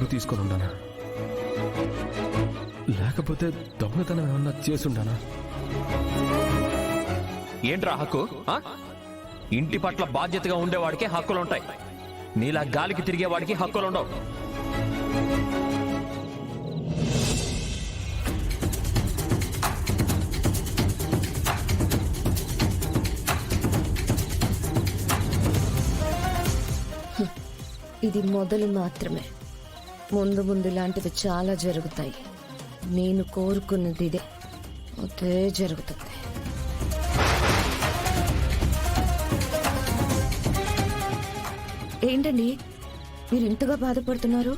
డబ్బు తీసుకొని ఉండానా, లేకపోతే దొంగతనం ఏమన్నా చేసుండానా? ఏంట్రా హక్కు? ఇంటి పట్ల బాధ్యతగా ఉండేవాడికి హక్కులుంటాయి, నీలా గాలికి తిరిగేవాడికి హక్కులుండవు. ఇది మొదలు మాత్రమే. ముందు ముందు ఇలాంటివి చాలా జరుగుతాయి. నేను కోరుకున్నది ఇదే, అదే జరుగుతుంది. ఏంటండి మీరు ఇంతగా బాధపడుతున్నారు?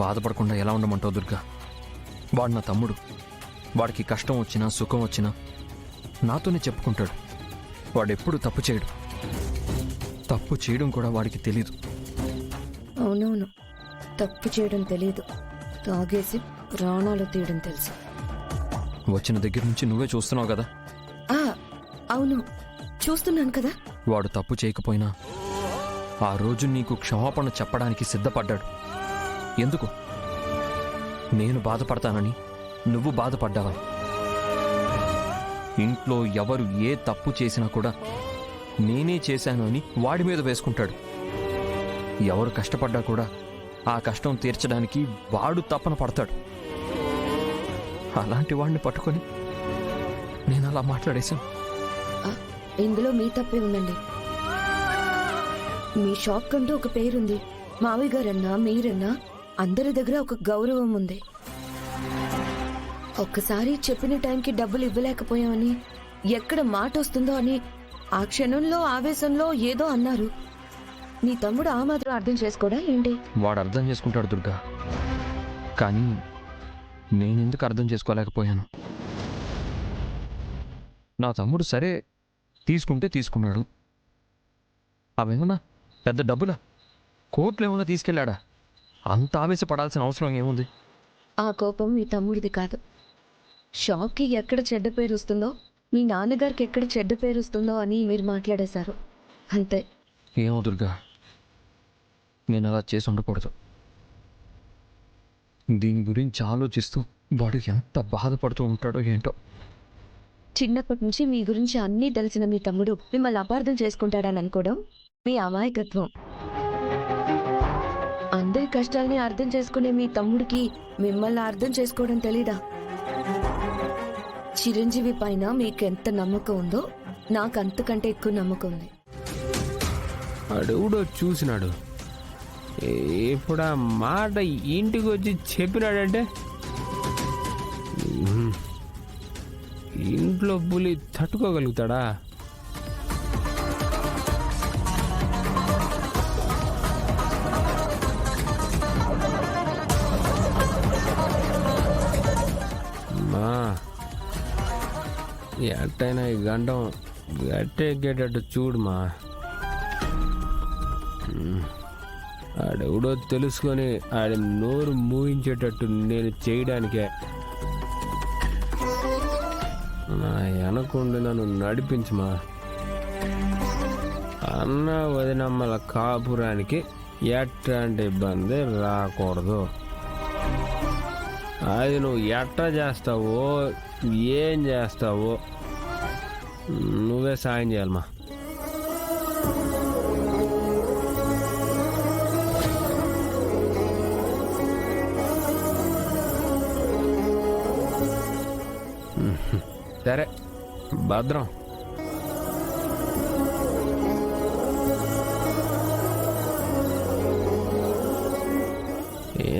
బాధపడకుండా ఎలా ఉండమంటావు దుర్గా? వాడు నా తమ్ముడు. వాడికి కష్టం వచ్చినా సుఖం వచ్చినా నాతోనే చెప్పుకుంటాడు. వాడెప్పుడు తప్పు చేయడు. తప్పు చేయడం కూడా వాడికి తెలీదు. అవునవును, తప్పు చేయడం తెలీదు, తాగేసి ప్రాణాలు తీయడం తెలుసు. వచ్చిన దగ్గర నుంచి నువ్వే చూస్తున్నావు కదా. అవును, చూస్తున్నాను కదా. వాడు తప్పు చేయకపోయినా ఆ రోజు నీకు క్షమాపణ చెప్పడానికి సిద్ధపడ్డాడు. ఎందుకు? నేను బాధపడతానని నువ్వు బాధపడ్డావా? ఇంట్లో ఎవరు ఏ తప్పు చేసినా కూడా నేనే చేశాను అని వాడి మీద వేసుకుంటాడు. ఎవరు కష్టపడ్డా కూడా ఆ కష్టం తీర్చడానికి వాడు తపన పడతాడు. అలాంటి వాడిని పట్టుకొని నేను అలా మాట్లాడేశాను. ఇందులో మీ తప్పే ఉందండి. మీ షాప్ కంటూ ఒక పేరుంది. మావయ్య గారన్నా మీరన్నా అందరి దగ్గర ఒక గౌరవం ఉంది. ఒక్కసారి చెప్పిన టైంకి డబ్బులు ఇవ్వలేకపోయామని, ఎక్కడ మాట వస్తుందో అని ఆ క్షణంలో ఆవేశంలో ఏదో అన్నారు. నీ తమ్ముడు ఆ మాత్రం అర్థం చేసుకోడా ఏంటి? వాడు అర్థం చేసుకుంటాడు దుర్గా, కానీ నేనెందుకు అర్థం చేసుకోలేకపోయాను? నా తమ్ముడు సరే తీసుకుంటే తీసుకున్నాడు. అవేమన్నా పెద్ద డబ్బులా? కోట్లు ఏమన్నా తీసుకెళ్ళాడా? అంత ఆవేశపడాల్సిన అవసరం ఏముంది? ఆ కోపం మీ తమ్ముడిది కాదు. షాప్కి ఎక్కడ చెడ్డ పేరు వస్తుందో, మీ నాన్నగారికి ఎక్కడ చెడ్డ పేరు వస్తుందో అని మీరు మాట్లాడేశారు అంతే. ఏమో దుర్గా, నేను అలా చేసి ఉండకూడదు. దీని గురించి ఆలోచిస్తూ వాడు ఎంత బాధపడుతూ ఉంటాడో ఏంటో. చిన్నప్పటి నుంచి మీ గురించి అన్నీ తెలిసిన మీ తమ్ముడు మిమ్మల్ని అపార్థం చేసుకుంటాడని అనుకోవడం మీ అమాయకత్వం. అందరి కష్టాల్ని అర్థం చేసుకునే మీ తమ్ముడికి మిమ్మల్ని అర్థం చేసుకోవడం తెలీదా? చిరంజీవి పైన మీకెంత నమ్మకం ఉందో నాకు అంతకంటే ఎక్కువ నమ్మకం ఉంది. అడుగుడో చూసినాడు, ఇప్పుడు ఆ మాట ఇంటికి వచ్చి చెప్పినాడంటే ఇంట్లో పులి తట్టుకోగలుగుతాడా? మా ఎట్టయినా ఈ గండం గట్టెక్కేటట్టు చూడుమా. ఆడెవడో తెలుసుకొని ఆడి నోరు మూయించేటట్టు నేను చేయడానికే. నా వెనకుండి నన్ను నడిపించమా. అన్న వదినమ్మల కాపురానికి ఎట్లాంటి ఇబ్బంది రాకూడదు. అది నువ్వు ఎట్లా చేస్తావో ఏం చేస్తావో నువ్వే సాయం చేయాలమ్మా. సరే భద్రం.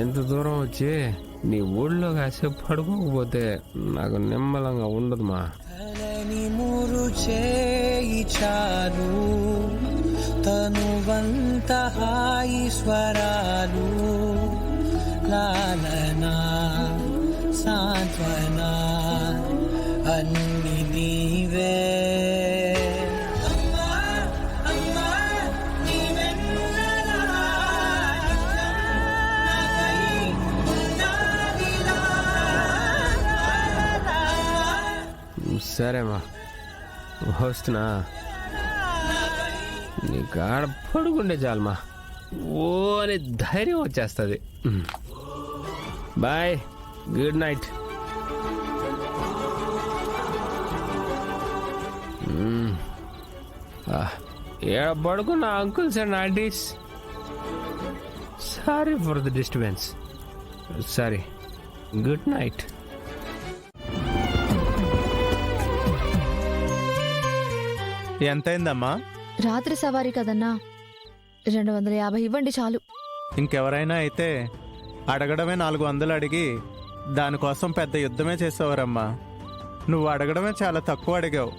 ఎంత దూరం వచ్చి నీ ఊళ్ళో కాసేపు పడుకోకపోతే నాకు నిమ్మలంగా ఉండదు మా. మూరు చేయి చాలు తనువంత హాయి స్వరాలు లాలనా సాంత్వనా అన్ని నీవే. సరేమ్మా వస్తున్నా. నీ కాడ పడుకుంటే చాలమ్మా, ఓ అని ధైర్యం వచ్చేస్తుంది. Bye, good night. ఏడ పడుకున్న uncles and aunties, sorry for the disturbance. Sorry, good night. ఎంతైందమ్మా? రాత్రి సవారీ కదన్నా, 250 ఇవ్వండి చాలు. ఇంకెవరైనా అయితే అడగడమే 400 అడిగి దానికోసం పెద్ద యుద్ధమే చేసేవారమ్మా. నువ్వు అడగడమే చాలా తక్కువ అడిగావు.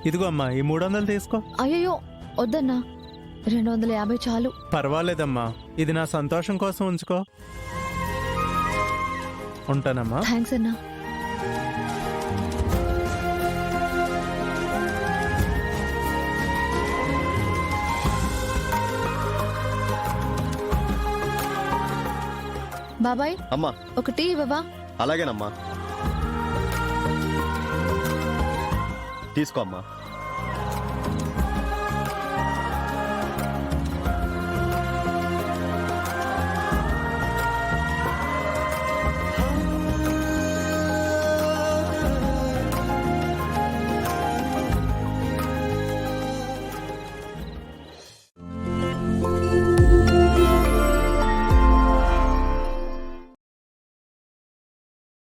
ఇదిగో అమ్మా, ఈ 300 తీసుకో. అయ్యయ్యో వద్దన్నా, 250 చాలు. పర్వాలేదమ్మా, ఇది నా సంతోషం కోసం ఉంచుకో. ఉంటానమ్మా. థ్యాంక్స్ అన్నా. బాబాయ్, అమ్మా. ఒక టీ ఇవ్వవా? అలాగేనమ్మా, తీసుకో అమ్మా.